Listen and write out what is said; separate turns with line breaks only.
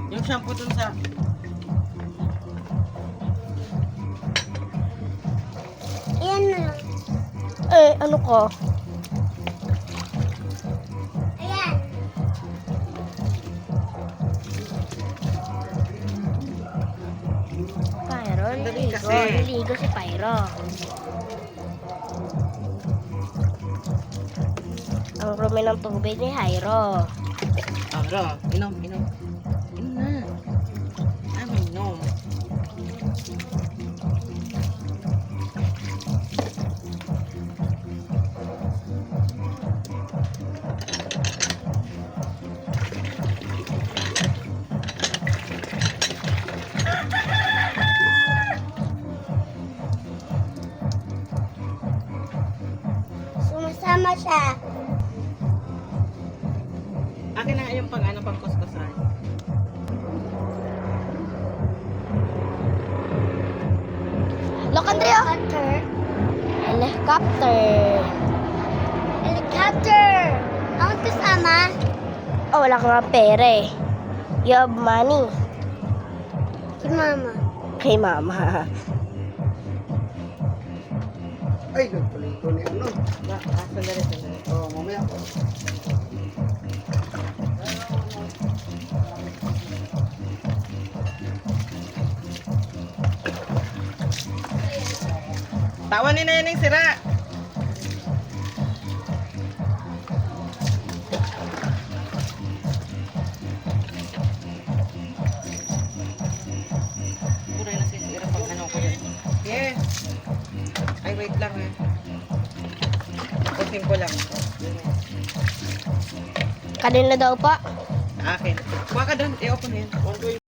Yung shampoo dun sa...
Ayan na lang.
Eh, ano ko?
Ayan.
Pyro,
Sandali
niligo.
kasi.
Niligo si Pyro. Ang rumi ng tubig ni Hyro.
Aro, inom. Inom na. Inom.
Sumasama siya.
Akin na yung pang kuskusan.
Look, Andrea!
Helicopter.
Helicopter.
Helicopter. Ako kasama.
Oh, wala ka nga pera eh. You have money.
Si Mama.
Kay mama.
Ay, nagpalito ni ano.
Sandali.
Oh, mamaya.
Tawanin na yan yung sira. Puro na sisira pag ano ko dyan. Yes. Ay, wait lang eh. Putin ko lang.
Kanina daw pa.
Akin. Kuha ka doon. I-open mo yan.